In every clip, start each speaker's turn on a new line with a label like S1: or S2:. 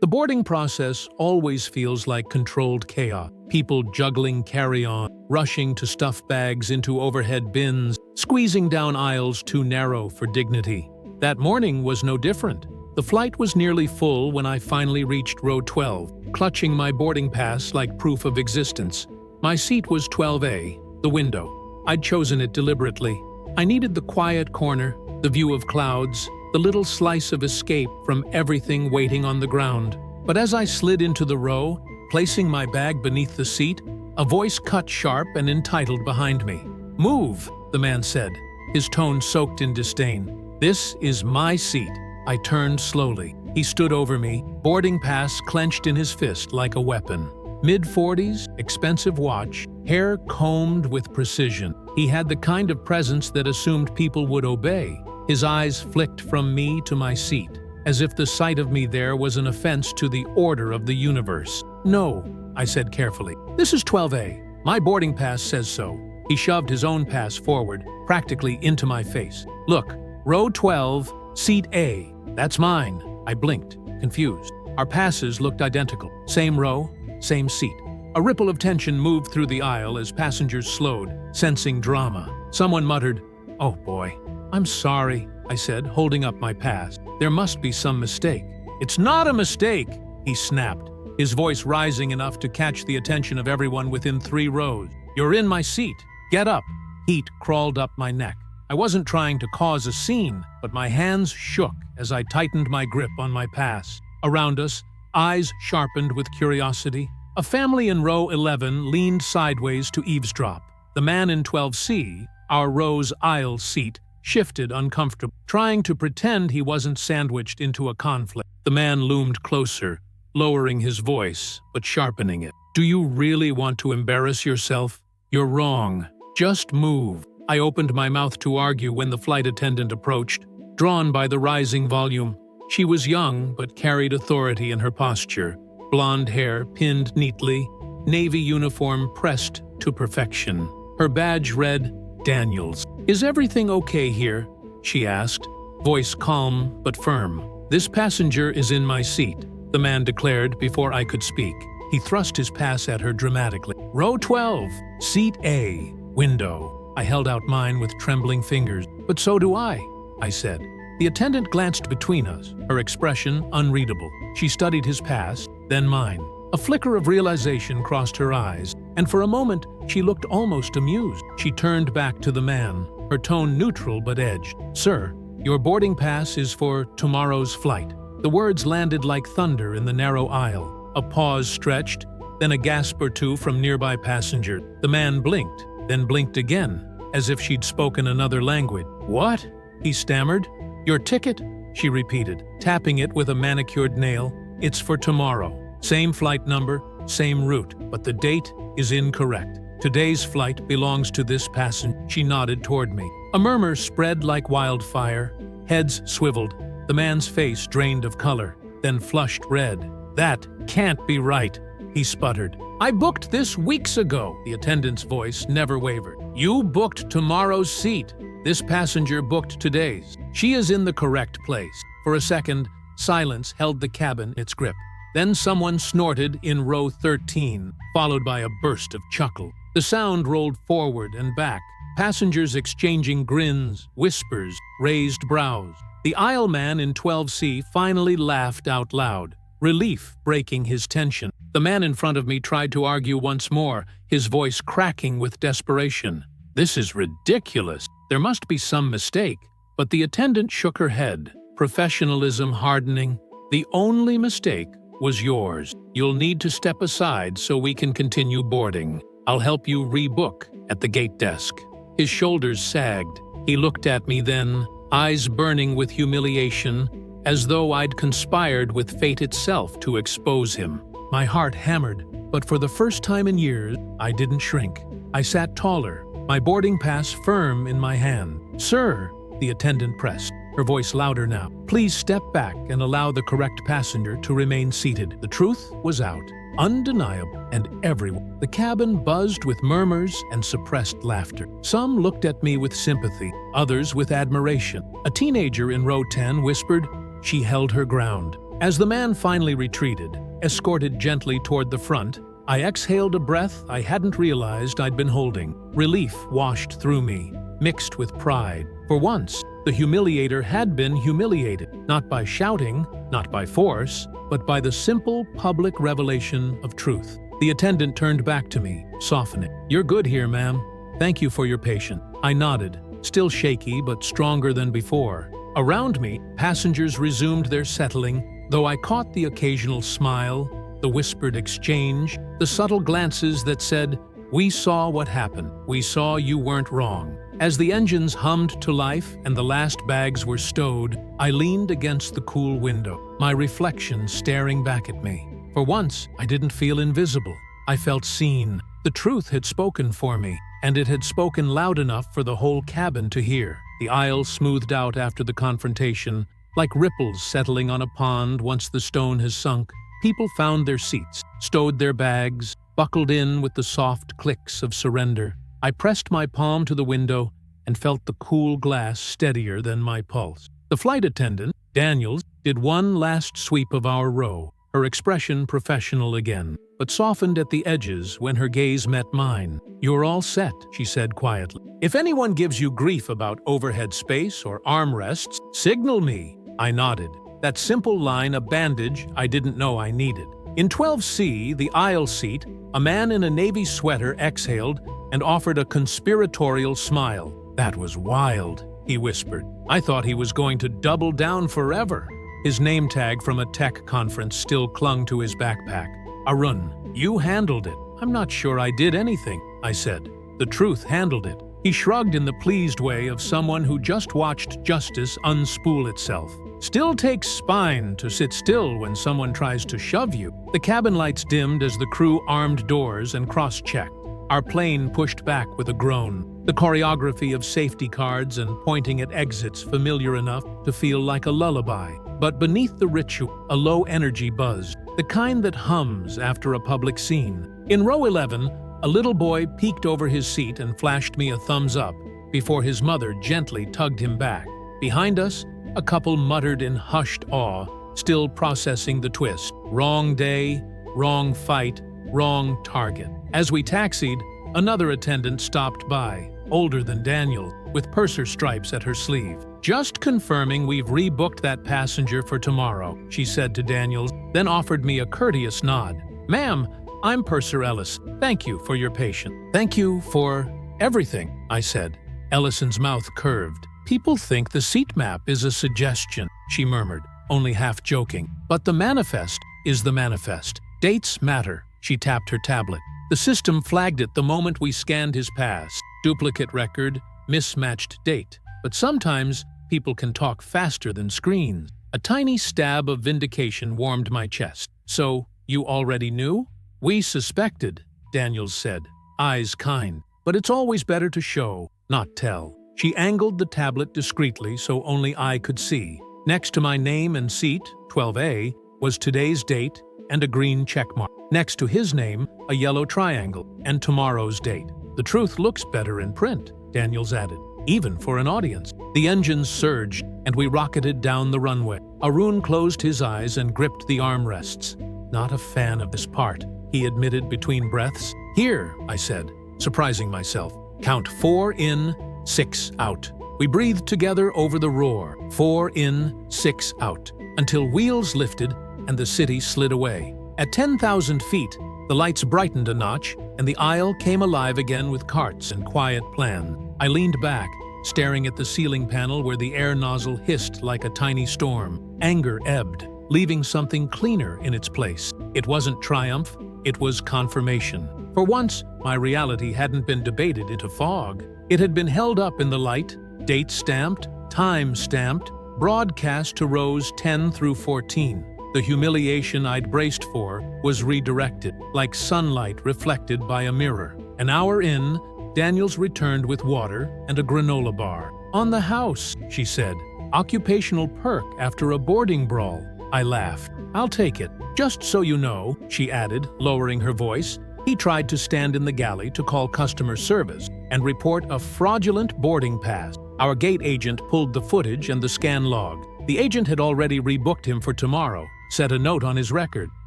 S1: The boarding process always feels like controlled chaos. People juggling carry-on, rushing to stuff bags into overhead bins, squeezing down aisles too narrow for dignity. That morning was no different. The flight was nearly full when I finally reached row 12, clutching my boarding pass like proof of existence. My seat was 12A, the window. I'd chosen it deliberately. I needed the quiet corner, the view of clouds, the little slice of escape from everything waiting on the ground. But as I slid into the row, placing my bag beneath the seat, a voice cut sharp and entitled behind me. "Move," the man said, his tone soaked in disdain. "This is my seat." I turned slowly. He stood over me, boarding pass clenched in his fist like a weapon. Mid-40s, expensive watch, hair combed with precision. He had the kind of presence that assumed people would obey. His eyes flicked from me to my seat, as if the sight of me there was an offense to the order of the universe. "No," I said carefully. "This is 12A. My boarding pass says so." He shoved his own pass forward, practically into my face. "Look, row 12, seat A. That's mine." I blinked, confused. Our passes looked identical. Same row, same seat. A ripple of tension moved through the aisle as passengers slowed, sensing drama. Someone muttered, "Oh boy." "I'm sorry," I said, holding up my pass. "There must be some mistake." "It's not a mistake," he snapped, his voice rising enough to catch the attention of everyone within 3 rows. "You're in my seat. Get up." Heat crawled up my neck. I wasn't trying to cause a scene, but my hands shook as I tightened my grip on my pass. Around us, eyes sharpened with curiosity. A family in row 11 leaned sideways to eavesdrop. The man in 12C, our row's aisle seat, shifted uncomfortably, trying to pretend he wasn't sandwiched into a conflict. The man loomed closer, lowering his voice, but sharpening it. "Do you really want to embarrass yourself? You're wrong. Just move." I opened my mouth to argue when the flight attendant approached, drawn by the rising volume. She was young, but carried authority in her posture. Blonde hair pinned neatly, navy uniform pressed to perfection. Her badge read, "Daniels." "Is everything okay here?" she asked, voice calm but firm. "This passenger is in my seat," the man declared before I could speak. He thrust his pass at her dramatically. "Row 12, seat A, window." I held out mine with trembling fingers. "But so do I," I said. The attendant glanced between us, her expression unreadable. She studied his pass, then mine. A flicker of realization crossed her eyes, and for a moment she looked almost amused. She turned back to the man, her tone neutral but edged. "Sir, your boarding pass is for tomorrow's flight." The words landed like thunder in the narrow aisle. A pause stretched, then a gasp or two from nearby passengers. The man blinked, then blinked again, as if she'd spoken another language. "What?" he stammered. "Your ticket?" she repeated, tapping it with a manicured nail. "It's for tomorrow. Same flight number, same route, but the date is incorrect. Today's flight belongs to this passenger." She nodded toward me. A murmur spread like wildfire. Heads swiveled. The man's face drained of color, then flushed red. "That can't be right," he sputtered. "I booked this weeks ago." The attendant's voice never wavered. "You booked tomorrow's seat. This passenger booked today's. She is in the correct place." For a second, silence held the cabin in its grip. Then someone snorted in row 13, followed by a burst of chuckle. The sound rolled forward and back, passengers exchanging grins, whispers, raised brows. The aisle man in 12C finally laughed out loud, relief breaking his tension. The man in front of me tried to argue once more, his voice cracking with desperation. "This is ridiculous. There must be some mistake." But the attendant shook her head, professionalism hardening. "The only mistake was yours. You'll need to step aside so we can continue boarding. I'll help you rebook at the gate desk." His shoulders sagged. He looked at me then, eyes burning with humiliation, as though I'd conspired with fate itself to expose him. My heart hammered, but for the first time in years, I didn't shrink. I sat taller, my boarding pass firm in my hand. "Sir," the attendant pressed, her voice louder now, "please step back and allow the correct passenger to remain seated." The truth was out, undeniable, and everyone. The cabin buzzed with murmurs and suppressed laughter. Some looked at me with sympathy, others with admiration. A teenager in row 10 whispered, "She held her ground." As the man finally retreated, escorted gently toward the front, I exhaled a breath I hadn't realized I'd been holding. Relief washed through me, mixed with pride. For once, the humiliator had been humiliated, not by shouting, not by force, but by the simple public revelation of truth. The attendant turned back to me, softening. "You're good here, ma'am. Thank you for your patience." I nodded, still shaky but stronger than before. Around me, passengers resumed their settling, though I caught the occasional smile, the whispered exchange, the subtle glances that said, "We saw what happened. We saw you weren't wrong." As the engines hummed to life and the last bags were stowed, I leaned against the cool window, my reflection staring back at me. For once, I didn't feel invisible. I felt seen. The truth had spoken for me, and it had spoken loud enough for the whole cabin to hear. The aisle smoothed out after the confrontation, like ripples settling on a pond once the stone has sunk. People found their seats, stowed their bags, buckled in with the soft clicks of surrender. I pressed my palm to the window and felt the cool glass steadier than my pulse. The flight attendant, Daniels, did one last sweep of our row, her expression professional again, but softened at the edges when her gaze met mine. "You're all set," she said quietly. "If anyone gives you grief about overhead space or armrests, signal me." I nodded. That simple line a bandage I didn't know I needed. In 12C, the aisle seat, a man in a navy sweater exhaled and offered a conspiratorial smile. "That was wild," he whispered. I thought he was going to double down forever. His name tag from a tech conference still clung to his backpack. "Arun, you handled it." "I'm not sure I did anything," I said. "The truth handled it." He shrugged in the pleased way of someone who just watched justice unspool itself. "Still takes spine to sit still when someone tries to shove you." The cabin lights dimmed as the crew armed doors and cross-checked. Our plane pushed back with a groan, the choreography of safety cards and pointing at exits familiar enough to feel like a lullaby. But beneath the ritual, a low energy buzzed, the kind that hums after a public scene. In row 11, a little boy peeked over his seat and flashed me a thumbs up before his mother gently tugged him back. Behind us, a couple muttered in hushed awe, still processing the twist. Wrong day, wrong fight, wrong target. As we taxied, another attendant stopped by, older than Daniel, with purser stripes at her sleeve. "Just confirming we've rebooked that passenger for tomorrow," she said to Daniels, then offered me a courteous nod. "Ma'am, I'm Purser Ellis. Thank you for your patience." "Thank you for everything," I said. Ellison's mouth curved. "People think the seat map is a suggestion," she murmured, only half joking. "But the manifest is the manifest. Dates matter." She tapped her tablet. The system flagged it the moment we scanned his pass. Duplicate record, mismatched date. But sometimes people can talk faster than screens. A tiny stab of vindication warmed my chest. "So, you already knew?" "We suspected," Daniels said, eyes kind. "But it's always better to show, not tell." She angled the tablet discreetly so only I could see. Next to my name and seat, 12A, was today's date and a green checkmark. Next to his name, a yellow triangle and tomorrow's date. "The truth looks better in print," Daniels added, "even for an audience." The engines surged, and we rocketed down the runway. Arun closed his eyes and gripped the armrests. "Not a fan of this part," he admitted between breaths. "Here," I said, surprising myself. "Count 4 in, 6 out." We breathed together over the roar. 4 in, 6 out, until wheels lifted and the city slid away. At 10,000 feet, the lights brightened a notch, and the aisle came alive again with carts and quiet plan. I leaned back, staring at the ceiling panel where the air nozzle hissed like a tiny storm. Anger ebbed, leaving something cleaner in its place. It wasn't triumph, it was confirmation. For once, my reality hadn't been debated into fog. It had been held up in the light, date stamped, time stamped, broadcast to rows 10 through 14. The humiliation I'd braced for was redirected, like sunlight reflected by a mirror. An hour in, Daniels returned with water and a granola bar. "On the house," she said. "Occupational perk after a boarding brawl." I laughed. "I'll take it. Just so you know," she added, lowering her voice, he tried to stand in the galley to call customer service and report a fraudulent boarding pass. Our gate agent pulled the footage and the scan log. The agent had already rebooked him for tomorrow, set a note on his record.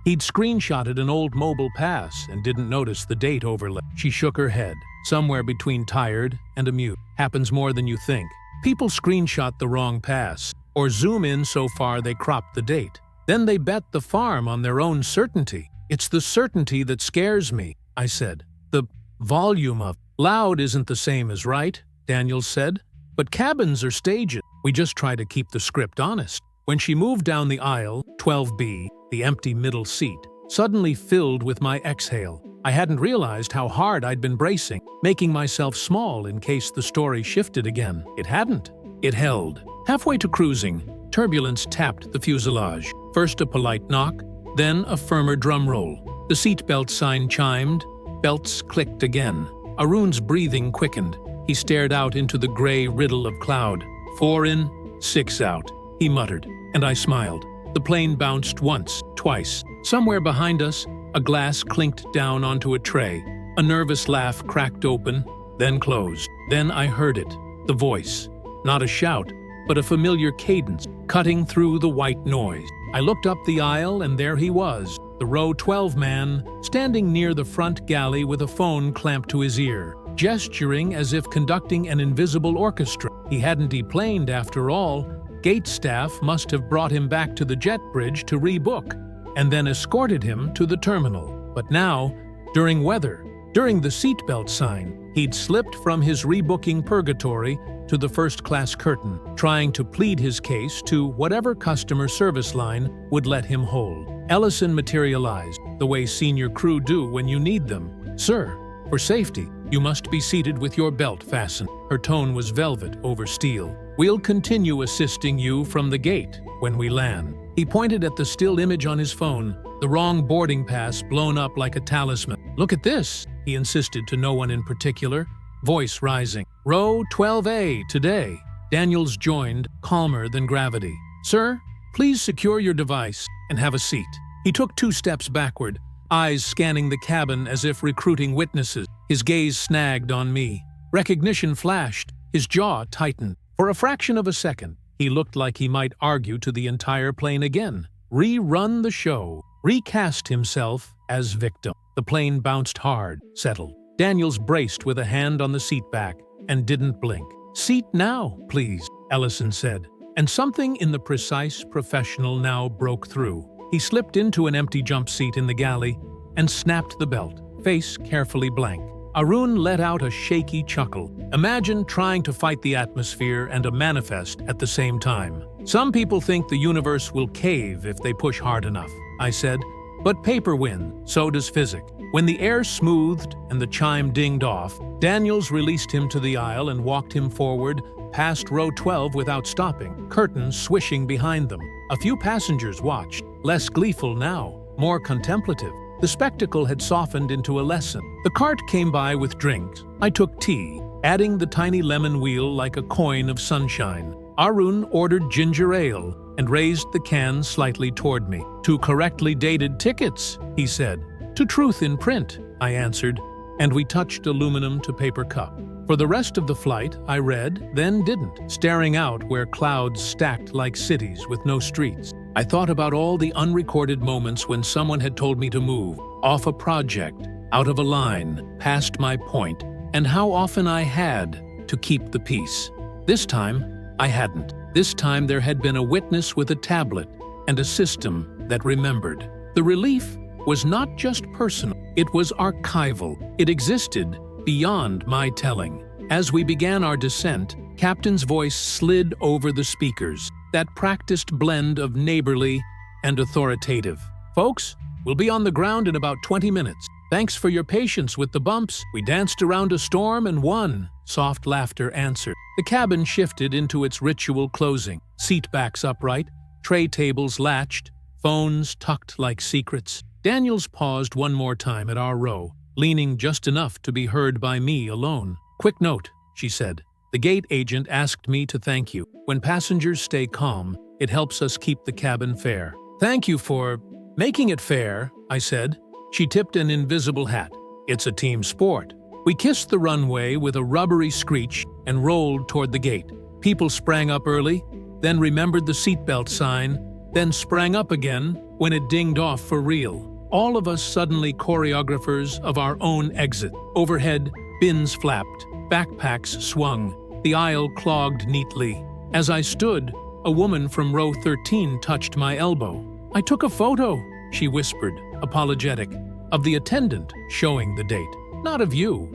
S1: He'd screenshotted an old mobile pass and didn't notice the date overlay. She shook her head, somewhere between tired and amused. Happens more than you think. People screenshot the wrong pass, or zoom in so far they crop the date. Then they bet the farm on their own certainty. It's the certainty that scares me, I said. The volume of loud isn't the same as right, Daniels said. But cabins are stages. We just try to keep the script honest. When she moved down the aisle, 12B, the empty middle seat, suddenly filled with my exhale. I hadn't realized how hard I'd been bracing, making myself small in case the story shifted again. It hadn't. It held. Halfway to cruising, turbulence tapped the fuselage. First a polite knock, then a firmer drum roll. The seatbelt sign chimed, belts clicked again. Arun's breathing quickened. He stared out into the gray riddle of cloud. 4 in, 6 out, he muttered, and I smiled. The plane bounced once, twice. Somewhere behind us, a glass clinked down onto a tray. A nervous laugh cracked open, then closed. Then I heard it, the voice. Not a shout, but a familiar cadence, cutting through the white noise. I looked up the aisle, and there he was, the row 12 man, standing near the front galley with a phone clamped to his ear, gesturing as if conducting an invisible orchestra. He hadn't deplaned after all. Gate staff must have brought him back to the jet bridge to rebook, and then escorted him to the terminal. But now, during the seatbelt sign, he'd slipped from his rebooking purgatory to the first-class curtain, trying to plead his case to whatever customer service line would let him hold. Ellison materialized, the way senior crew do when you need them. "Sir, for safety, you must be seated with your belt fastened." Her tone was velvet over steel. "We'll continue assisting you from the gate when we land." He pointed at the still image on his phone, the wrong boarding pass blown up like a talisman. "Look at this," he insisted to no one in particular, voice rising. "Row 12A today." Daniels joined, calmer than gravity. "Sir, please secure your device and have a seat." He took 2 steps backward, eyes scanning the cabin as if recruiting witnesses. His gaze snagged on me. Recognition flashed, his jaw tightened. For a fraction of a second, he looked like he might argue to the entire plane again. Rerun the show. Recast himself as victim. The plane bounced hard, settled. Daniels braced with a hand on the seat back and didn't blink. "Seat now, please," Ellison said. And something in the precise professional now broke through. He slipped into an empty jump seat in the galley and snapped the belt, face carefully blank. Arun let out a shaky chuckle. Imagine trying to fight the atmosphere and a manifest at the same time. "Some people think the universe will cave if they push hard enough," I said. "But paper wins, so does physics." When the air smoothed and the chime dinged off, Daniels released him to the aisle and walked him forward, past row 12 without stopping, curtains swishing behind them. A few passengers watched, less gleeful now, more contemplative. The spectacle had softened into a lesson. The cart came by with drinks. I took tea, adding the tiny lemon wheel like a coin of sunshine. Arun ordered ginger ale and raised the can slightly toward me. "2 correctly dated tickets," he said. "To truth in print," I answered, and we touched aluminum to paper cup. For the rest of the flight, I read, then didn't, staring out where clouds stacked like cities with no streets. I thought about all the unrecorded moments when someone had told me to move, off a project, out of a line, past my point, and how often I had to keep the peace. This time, I hadn't. This time there had been a witness with a tablet and a system that remembered. The relief was not just personal, it was archival. It existed beyond my telling. As we began our descent, Captain's voice slid over the speakers, that practiced blend of neighborly and authoritative. "Folks, we'll be on the ground in about 20 minutes. Thanks for your patience with the bumps. We danced around a storm and won." Soft laughter answered. The cabin shifted into its ritual closing, seat backs upright, tray tables latched, phones tucked like secrets. Daniels paused one more time at our row, leaning just enough to be heard by me alone. "Quick note," she said. "The gate agent asked me to thank you. When passengers stay calm, it helps us keep the cabin fair." "Thank you for making it fair," I said. She tipped an invisible hat. "It's a team sport." We kissed the runway with a rubbery screech and rolled toward the gate. People sprang up early, then remembered the seatbelt sign, then sprang up again, when it dinged off for real. All of us suddenly choreographers of our own exit. Overhead, bins flapped, backpacks swung, the aisle clogged neatly. As I stood, a woman from row 13 touched my elbow. "I took a photo," she whispered, apologetic, "of the attendant showing the date. Not of you.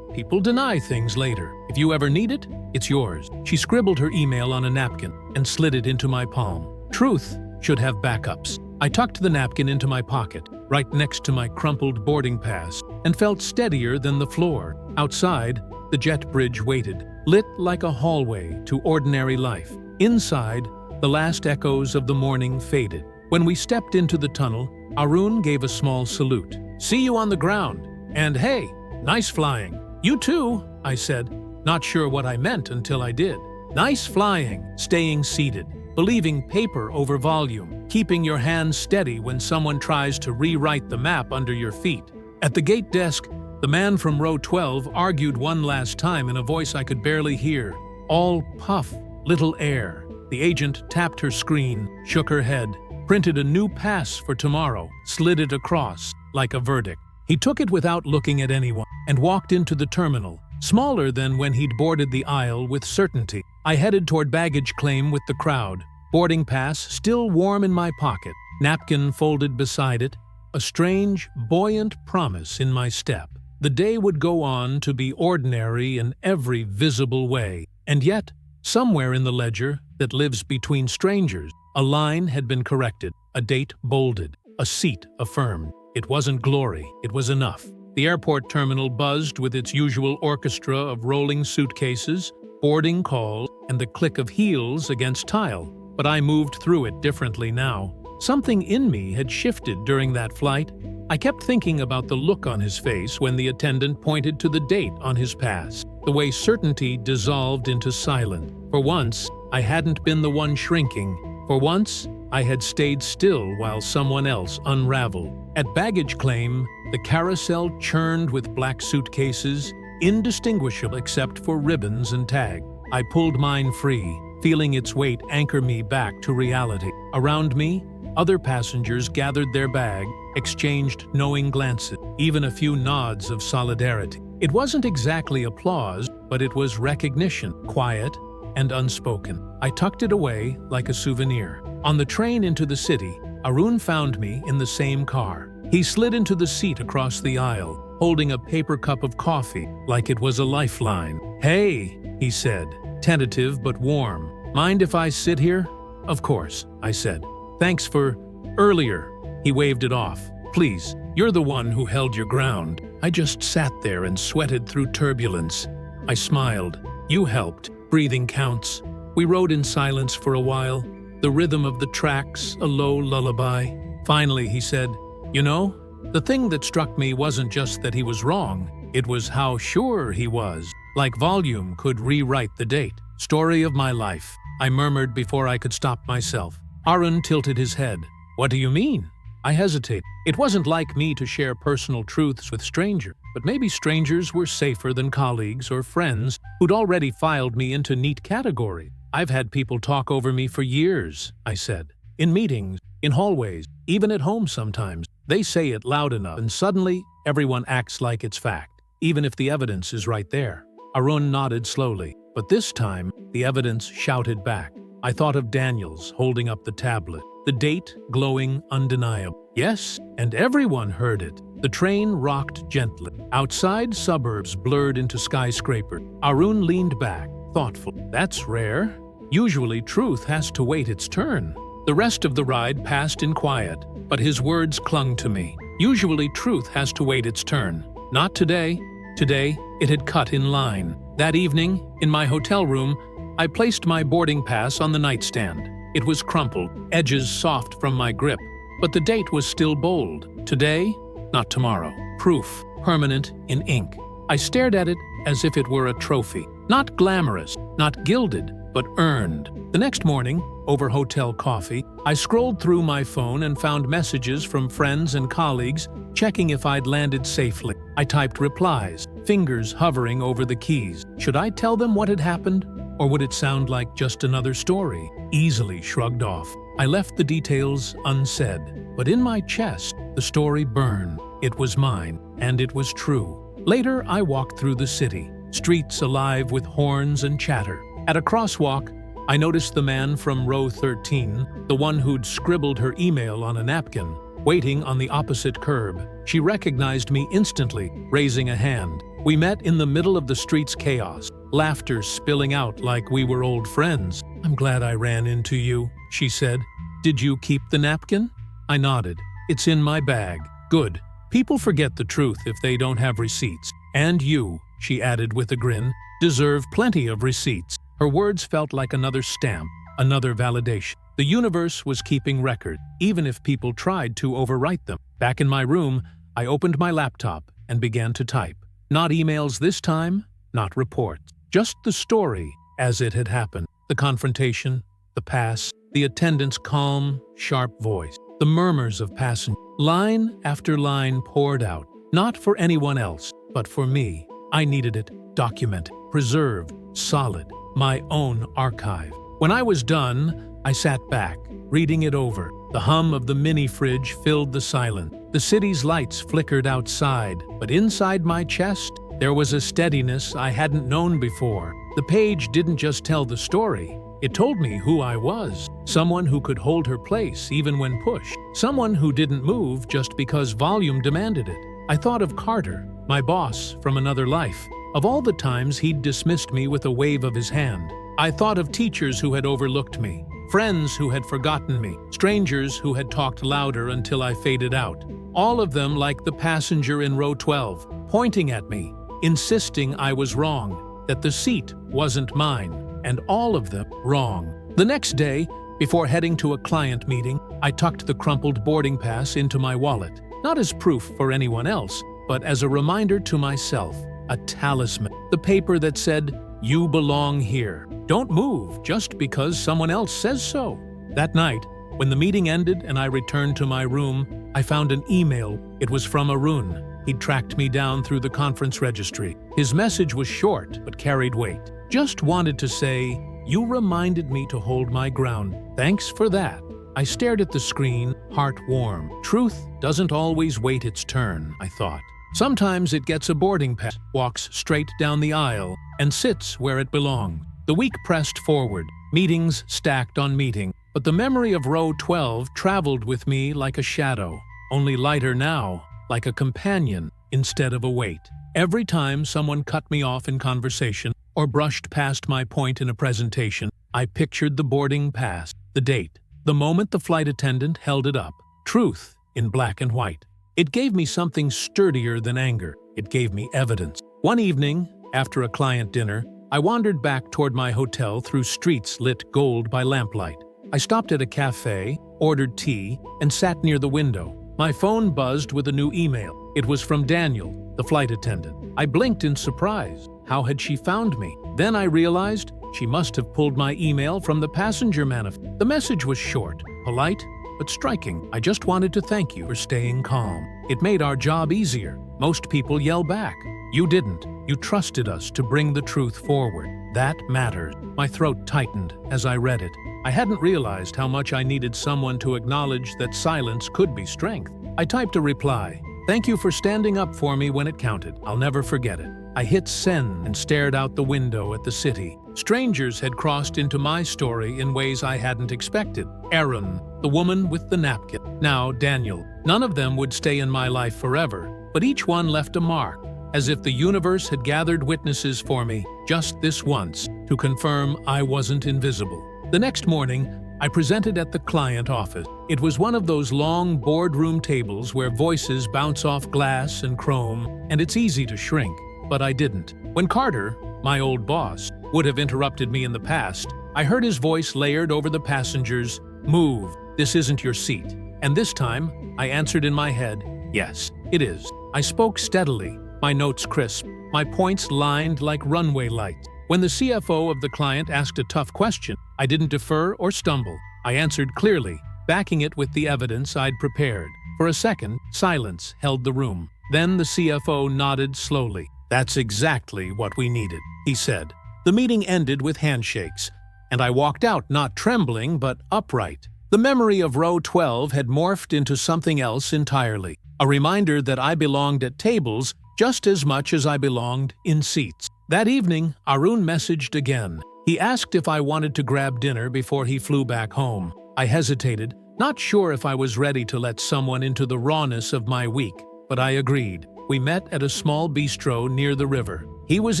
S1: People deny things later. If you ever need it, it's yours." She scribbled her email on a napkin and slid it into my palm. Truth should have backups. I tucked the napkin into my pocket, right next to my crumpled boarding pass, and felt steadier than the floor. Outside, the jet bridge waited, lit like a hallway to ordinary life. Inside, the last echoes of the morning faded. When we stepped into the tunnel, Arun gave a small salute. "See you on the ground. And hey, nice flying." "You too," I said, not sure what I meant until I did. Nice flying, staying seated, believing paper over volume, keeping your hands steady when someone tries to rewrite the map under your feet. At the gate desk, the man from row 12 argued one last time in a voice I could barely hear. All puff, little air. The agent tapped her screen, shook her head, printed a new pass for tomorrow, slid it across, like a verdict. He took it without looking at anyone and walked into the terminal, smaller than when he'd boarded the aisle with certainty. I headed toward baggage claim with the crowd, boarding pass still warm in my pocket, napkin folded beside it, a strange, buoyant promise in my step. The day would go on to be ordinary in every visible way, and yet, somewhere in the ledger that lives between strangers, a line had been corrected, a date bolded, a seat affirmed. It wasn't glory, it was enough. The airport terminal buzzed with its usual orchestra of rolling suitcases, boarding calls, and the click of heels against tile. But I moved through it differently now. Something in me had shifted during that flight. I kept thinking about the look on his face when the attendant pointed to the date on his pass, the way certainty dissolved into silence. For once, I hadn't been the one shrinking. For once, I had stayed still while someone else unraveled. At baggage claim, the carousel churned with black suitcases, indistinguishable except for ribbons and tag. I pulled mine free, feeling its weight anchor me back to reality. Around me, other passengers gathered their bag, exchanged knowing glances, even a few nods of solidarity. It wasn't exactly applause, but it was recognition, quiet and unspoken. I tucked it away like a souvenir. On the train into the city, Arun found me in the same car. He slid into the seat across the aisle, holding a paper cup of coffee like it was a lifeline. "Hey," he said, tentative but warm. "Mind if I sit here?" "Of course," I said. "Thanks for earlier." He waved it off. "Please, you're the one who held your ground." I just sat there and sweated through turbulence. I smiled. "You helped. Breathing counts." We rode in silence for a while, the rhythm of the tracks a low lullaby. Finally, he said, "You know, the thing that struck me wasn't just that he was wrong, it was how sure he was. Like volume could rewrite the date. Story of my life," I murmured before I could stop myself. Arun tilted his head. "What do you mean?" I hesitated. It wasn't like me to share personal truths with strangers, but maybe strangers were safer than colleagues or friends who'd already filed me into neat categories. "I've had people talk over me for years," I said. "In meetings, in hallways, even at home sometimes. They say it loud enough, and suddenly everyone acts like it's fact, even if the evidence is right there." Arun nodded slowly, but this time the evidence shouted back. I thought of Daniels holding up the tablet, the date glowing undeniable. Yes, and everyone heard it. The train rocked gently. Outside, suburbs blurred into skyscrapers. Arun leaned back, thoughtful. "That's rare. Usually truth has to wait its turn." The rest of the ride passed in quiet, but his words clung to me. Usually truth has to wait its turn. Not today. Today, it had cut in line. That evening, in my hotel room, I placed my boarding pass on the nightstand. It was crumpled, edges soft from my grip, but the date was still bold. Today, not tomorrow. Proof, permanent in ink. I stared at it as if it were a trophy. Not glamorous, not gilded, but earned. The next morning, over hotel coffee, I scrolled through my phone and found messages from friends and colleagues checking if I'd landed safely. I typed replies, fingers hovering over the keys. Should I tell them what had happened? Or would it sound like just another story, easily shrugged off? I left the details unsaid, but in my chest, the story burned. It was mine, and it was true. Later, I walked through the city, streets alive with horns and chatter. At a crosswalk, I noticed the man from row 13, the one who'd scribbled her email on a napkin, waiting on the opposite curb. She recognized me instantly, raising a hand. We met in the middle of the street's chaos, laughter spilling out like we were old friends. "I'm glad I ran into you," she said. "Did you keep the napkin?" I nodded. "It's in my bag." "Good. People forget the truth if they don't have receipts. And you," she added with a grin, "deserve plenty of receipts." Her words felt like another stamp, another validation. The universe was keeping record, even if people tried to overwrite them. Back in my room, I opened my laptop and began to type. Not emails this time, not reports. Just the story as it had happened. The confrontation, the pass, the attendant's calm, sharp voice, the murmurs of passengers. Line after line poured out, not for anyone else, but for me. I needed it documented, preserved, solid, my own archive. When I was done, I sat back, reading it over. The hum of the mini-fridge filled the silence. The city's lights flickered outside, but inside my chest, there was a steadiness I hadn't known before. The page didn't just tell the story. It told me who I was. Someone who could hold her place even when pushed. Someone who didn't move just because volume demanded it. I thought of Carter, my boss from another life. Of all the times he'd dismissed me with a wave of his hand. I thought of teachers who had overlooked me, friends who had forgotten me, strangers who had talked louder until I faded out. All of them like the passenger in row 12, pointing at me, insisting I was wrong, that the seat wasn't mine, and all of them wrong. The next day, before heading to a client meeting, I tucked the crumpled boarding pass into my wallet, not as proof for anyone else, but as a reminder to myself, a talisman, the paper that said, "You belong here. Don't move just because someone else says so." That night, when the meeting ended and I returned to my room, I found an email. It was from Arun. He'd tracked me down through the conference registry. His message was short but carried weight. Just wanted to say, "You reminded me to hold my ground. Thanks for that." I stared at the screen, heart warm. Truth doesn't always wait its turn, I thought. Sometimes it gets a boarding pass, walks straight down the aisle, and sits where it belongs. The week pressed forward, meetings stacked on meeting, but the memory of row 12 traveled with me like a shadow, only lighter now, like a companion instead of a weight. Every time someone cut me off in conversation or brushed past my point in a presentation, I pictured the boarding pass, the date, the moment the flight attendant held it up. Truth in black and white. It gave me something sturdier than anger. It gave me evidence. One evening, after a client dinner, I wandered back toward my hotel through streets lit gold by lamplight. I stopped at a cafe, ordered tea, and sat near the window. My phone buzzed with a new email. It was from Daniel, the flight attendant. I blinked in surprise. How had she found me? Then I realized she must have pulled my email from the passenger manifest. The message was short, polite, but striking. "I just wanted to thank you for staying calm. It made our job easier. Most people yell back. You didn't. You trusted us to bring the truth forward. That matters." My throat tightened as I read it. I hadn't realized how much I needed someone to acknowledge that silence could be strength. I typed a reply. "Thank you for standing up for me when it counted. I'll never forget it." I hit send and stared out the window at the city. Strangers had crossed into my story in ways I hadn't expected. Arun, the woman with the napkin. Now Daniel. None of them would stay in my life forever, but each one left a mark, as if the universe had gathered witnesses for me, just this once, to confirm I wasn't invisible. The next morning, I presented at the client office. It was one of those long boardroom tables where voices bounce off glass and chrome, and it's easy to shrink. But I didn't. When Carter, my old boss, would have interrupted me in the past, I heard his voice layered over the passengers, "Move, this isn't your seat." And this time, I answered in my head, "Yes, it is." I spoke steadily, my notes crisp, my points lined like runway lights. When the CFO of the client asked a tough question, I didn't defer or stumble. I answered clearly, backing it with the evidence I'd prepared. For a second, silence held the room. Then the CFO nodded slowly. "That's exactly what we needed," he said. The meeting ended with handshakes, and I walked out not trembling but upright. The The memory of row 12 had morphed into something else entirely, a reminder that I belonged at tables just as much as I belonged in seats. That evening, Arun messaged again. He asked if I wanted to grab dinner before he flew back home. I hesitated, not sure if I was ready to let someone into the rawness of my week, but I agreed. We met at a small bistro near the river. He was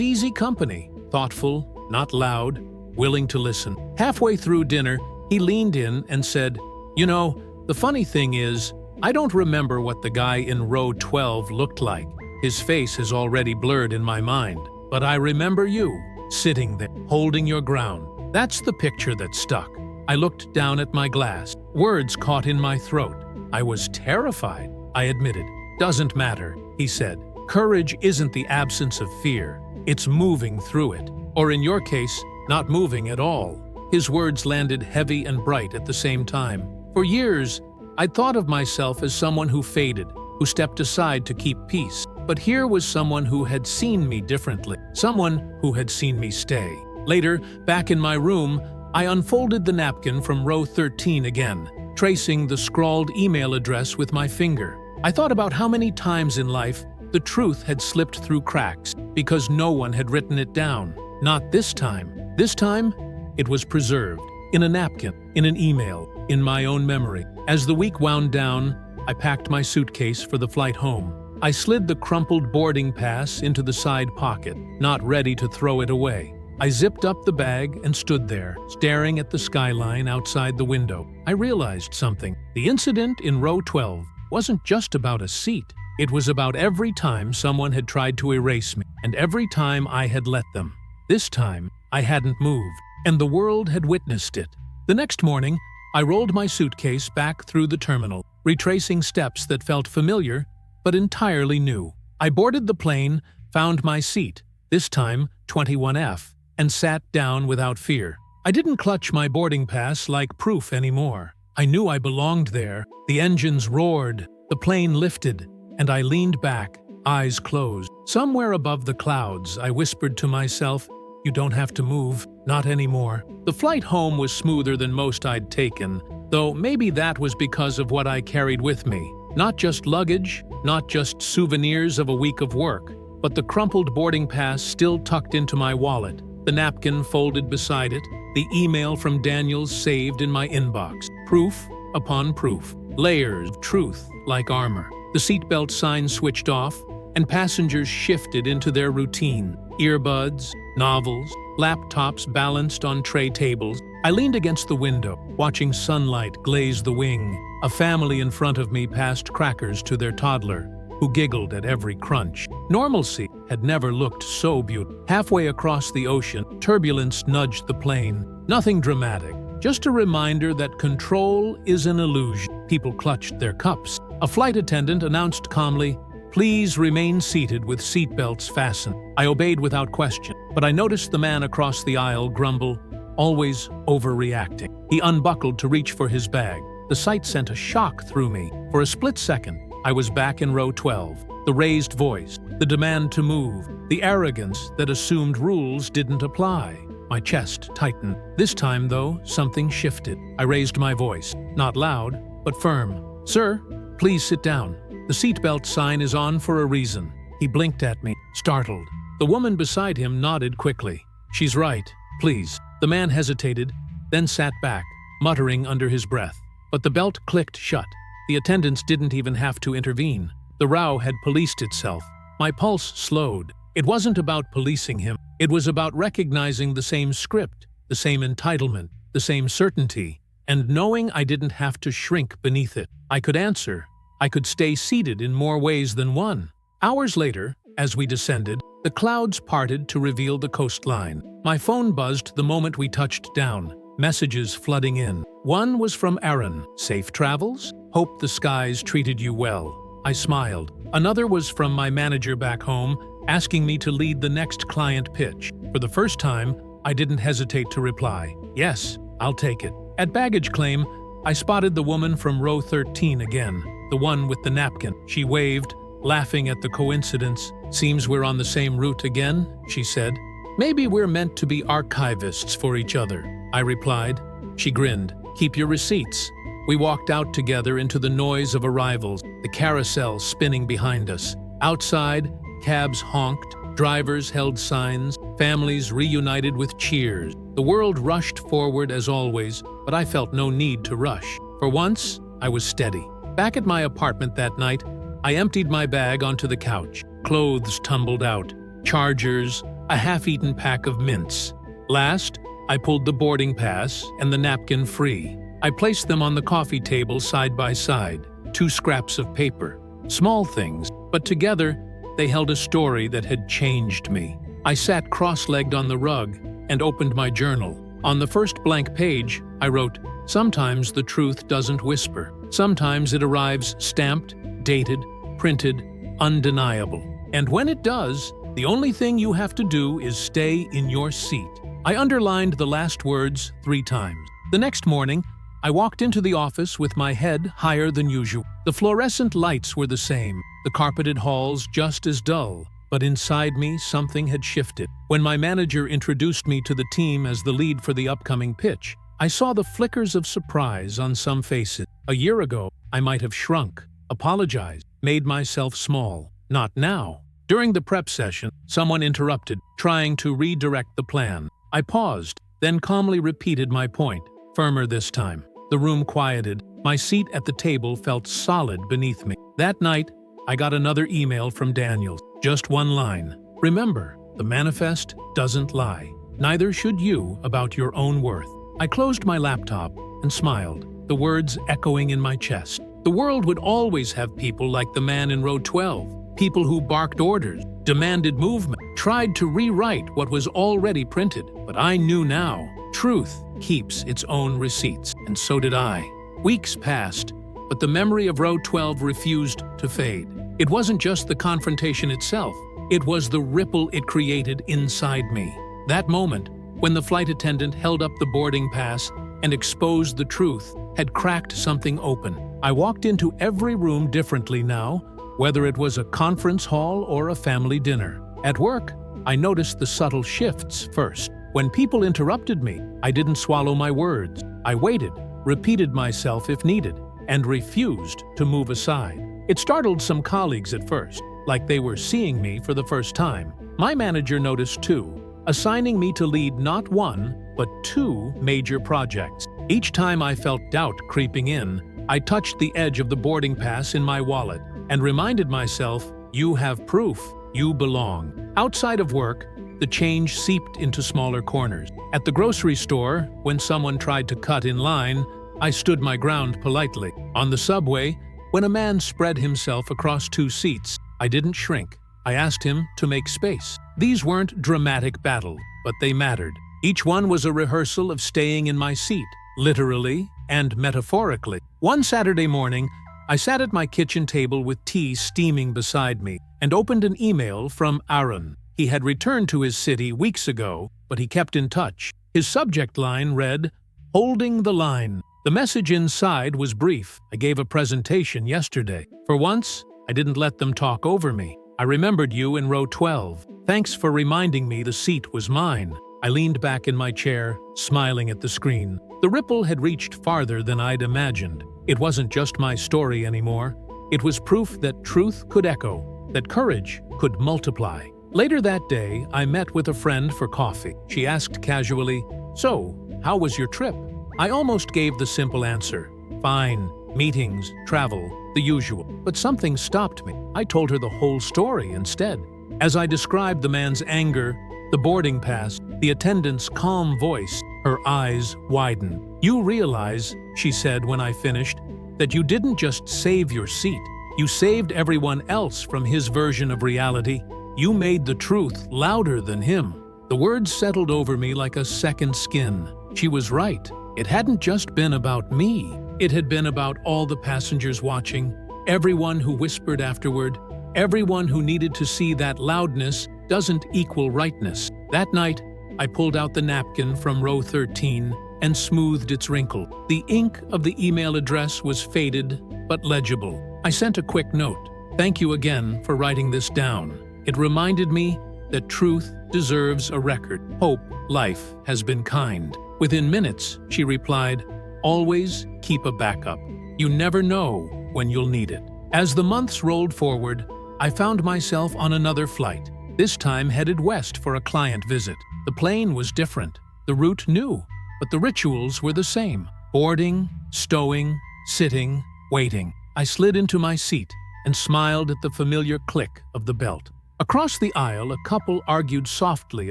S1: easy company, thoughtful, not loud, willing to listen. Halfway through dinner, he leaned in and said, "You know, the funny thing is, I don't remember what the guy in row 12 looked like. His face has already blurred in my mind. But I remember you, sitting there, holding your ground. That's the picture that stuck." I looked down at my glass. Words caught in my throat. I was terrified, I admitted. "Doesn't matter," he said. "Courage isn't the absence of fear. It's moving through it. Or in your case, not moving at all." His words landed heavy and bright at the same time. For years, I'd thought of myself as someone who faded, who stepped aside to keep peace. But here was someone who had seen me differently, someone who had seen me stay. Later, back in my room, I unfolded the napkin from row 13 again, tracing the scrawled email address with my finger. I thought about how many times in life the truth had slipped through cracks because no one had written it down. Not this time. This time, it was preserved, in a napkin, in an email, in my own memory. As the week wound down, I packed my suitcase for the flight home. I slid the crumpled boarding pass into the side pocket, not ready to throw it away. I zipped up the bag and stood there, staring at the skyline outside the window. I realized something. The incident in row 12 wasn't just about a seat. It was about every time someone had tried to erase me, and every time I had let them. This time, I hadn't moved, and the world had witnessed it. The next morning, I rolled my suitcase back through the terminal, retracing steps that felt familiar but entirely new. I boarded the plane, found my seat, this time 21F, and sat down without fear. I didn't clutch my boarding pass like proof anymore. I knew I belonged there. The engines roared, the plane lifted, and I leaned back, eyes closed. Somewhere above the clouds, I whispered to myself, "You don't have to move, not anymore." The flight home was smoother than most I'd taken, though maybe that was because of what I carried with me. Not just luggage, not just souvenirs of a week of work, but the crumpled boarding pass still tucked into my wallet, the napkin folded beside it, the email from Daniels saved in my inbox. Proof upon proof, layers of truth like armor. The seatbelt sign switched off, and passengers shifted into their routine. Earbuds, novels, laptops balanced on tray tables. I leaned against the window, watching sunlight glaze the wing. A family in front of me passed crackers to their toddler, who giggled at every crunch. Normalcy had never looked so beautiful. Halfway across the ocean, turbulence nudged the plane. Nothing dramatic, just a reminder that control is an illusion. People clutched their cups. A flight attendant announced calmly, "Please remain seated with seatbelts fastened." I obeyed without question, but I noticed the man across the aisle grumble, always overreacting. He unbuckled to reach for his bag. The sight sent a shock through me. For a split second, I was back in row 12. The raised voice, the demand to move, the arrogance that assumed rules didn't apply. My chest tightened. This time, though, something shifted. I raised my voice, not loud, but firm. "Sir, please sit down. The seatbelt sign is on for a reason." He blinked at me, startled. The woman beside him nodded quickly. "She's right, please." The man hesitated, then sat back, muttering under his breath. But the belt clicked shut. The attendants didn't even have to intervene. The row had policed itself. My pulse slowed. It wasn't about policing him. It was about recognizing the same script, the same entitlement, the same certainty, and knowing I didn't have to shrink beneath it. I could answer. I could stay seated in more ways than one. Hours later, as we descended, the clouds parted to reveal the coastline. My phone buzzed the moment we touched down, messages flooding in. One was from Arun. "Safe travels? Hope the skies treated you well." I smiled. Another was from my manager back home, asking me to lead the next client pitch. For the first time, I didn't hesitate to reply, "Yes, I'll take it." At baggage claim, I spotted the woman from row 13 again, the one with the napkin. She waved, laughing at the coincidence. "Seems we're on the same route again," she said. "Maybe we're meant to be archivists for each other," I replied. She grinned. "Keep your receipts." We walked out together into the noise of arrivals, the carousel spinning behind us. Outside, cabs honked, drivers held signs, families reunited with cheers. The world rushed forward as always, but I felt no need to rush. For once, I was steady. Back at my apartment that night, I emptied my bag onto the couch. Clothes tumbled out, chargers, a half-eaten pack of mints. Last, I pulled the boarding pass and the napkin free. I placed them on the coffee table side by side, 2 scraps of paper. Small things, but together, they held a story that had changed me. I sat cross-legged on the rug and opened my journal. On the first blank page, I wrote, "Sometimes the truth doesn't whisper. Sometimes it arrives stamped, dated, printed, undeniable. And when it does, the only thing you have to do is stay in your seat." I underlined the last words 3 times. The next morning, I walked into the office with my head higher than usual. The fluorescent lights were the same, the carpeted halls just as dull, but inside me something had shifted. When my manager introduced me to the team as the lead for the upcoming pitch, I saw the flickers of surprise on some faces. A year ago, I might have shrunk, apologized, made myself small. Not now. During the prep session, someone interrupted, trying to redirect the plan. I paused, then calmly repeated my point, firmer this time. The room quieted. My seat at the table felt solid beneath me. That night, I got another email from Daniel. Just one line. "Remember, the manifest doesn't lie. Neither should you about your own worth." I closed my laptop and smiled, the words echoing in my chest. The world would always have people like the man in row 12, people who barked orders, demanded movement, tried to rewrite what was already printed. But I knew now, truth keeps its own receipts, and so did I. Weeks passed, but the memory of row 12 refused to fade. It wasn't just the confrontation itself, it was the ripple it created inside me. That moment, when the flight attendant held up the boarding pass and exposed the truth, had cracked something open. I walked into every room differently now, whether it was a conference hall or a family dinner. At work, I noticed the subtle shifts first. When people interrupted me, I didn't swallow my words. I waited, repeated myself if needed, and refused to move aside. It startled some colleagues at first, like they were seeing me for the first time. My manager noticed too, assigning me to lead not 1, but 2 major projects. Each time I felt doubt creeping in, I touched the edge of the boarding pass in my wallet and reminded myself, you have proof, you belong. Outside of work, the change seeped into smaller corners. At the grocery store, when someone tried to cut in line, I stood my ground politely. On the subway, when a man spread himself across 2 seats, I didn't shrink. I asked him to make space. These weren't dramatic battles, but they mattered. Each one was a rehearsal of staying in my seat, literally and metaphorically. One Saturday morning, I sat at my kitchen table with tea steaming beside me and opened an email from Arun. He had returned to his city weeks ago, but he kept in touch. His subject line read, "Holding the line." The message inside was brief. I gave a presentation yesterday. For once, I didn't let them talk over me. I remembered you in row 12. Thanks for reminding me the seat was mine. I leaned back in my chair, smiling at the screen. The ripple had reached farther than I'd imagined. It wasn't just my story anymore. It was proof that truth could echo, that courage could multiply. Later that day, I met with a friend for coffee. She asked casually, "So, how was your trip?" I almost gave the simple answer, "Fine, meetings, travel, the usual." But something stopped me. I told her the whole story instead. As I described the man's anger, the boarding pass, the attendant's calm voice, her eyes widened. "You realize," she said when I finished, "that you didn't just save your seat. You saved everyone else from his version of reality. You made the truth louder than him." The words settled over me like a second skin. She was right. It hadn't just been about me. It had been about all the passengers watching, everyone who whispered afterward, everyone who needed to see that loudness doesn't equal rightness. That night, I pulled out the napkin from row 13 and smoothed its wrinkle. The ink of the email address was faded but legible. I sent a quick note. "Thank you again for writing this down. It reminded me that truth deserves a record. Hope life has been kind." Within minutes, she replied, Always keep a backup. You never know when you'll need it. As the months rolled forward, I found myself on another flight, this time headed west for a client visit. The plane was different, the route new, but the rituals were the same. Boarding, stowing, sitting, waiting. I slid into my seat and smiled at the familiar click of the belt. Across the aisle, a couple argued softly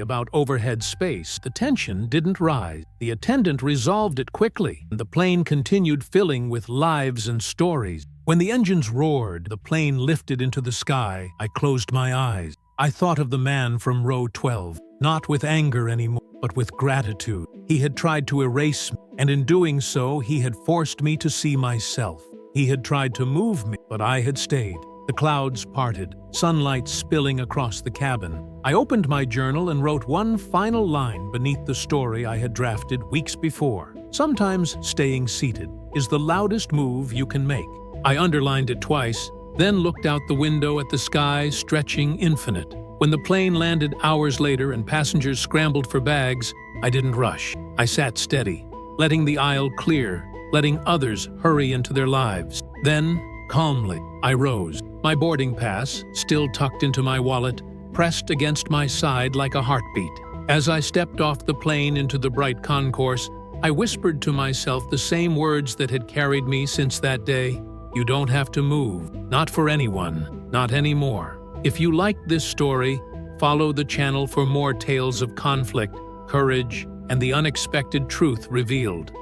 S1: about overhead space. The tension didn't rise. The attendant resolved it quickly, and the plane continued filling with lives and stories. When the engines roared, the plane lifted into the sky. I closed my eyes. I thought of the man from row 12, not with anger anymore, but with gratitude. He had tried to erase me, and in doing so, he had forced me to see myself. He had tried to move me, but I had stayed. The clouds parted, sunlight spilling across the cabin. I opened my journal and wrote one final line beneath the story I had drafted weeks before. Sometimes staying seated is the loudest move you can make. I underlined it twice, then looked out the window at the sky stretching infinite. When the plane landed hours later and passengers scrambled for bags, I didn't rush. I sat steady, letting the aisle clear, letting others hurry into their lives. Then, calmly, I rose. My boarding pass, still tucked into my wallet, pressed against my side like a heartbeat. As I stepped off the plane into the bright concourse, I whispered to myself the same words that had carried me since that day. You don't have to move. Not for anyone. Not anymore. If you liked this story, follow the channel for more tales of conflict, courage, and the unexpected truth revealed.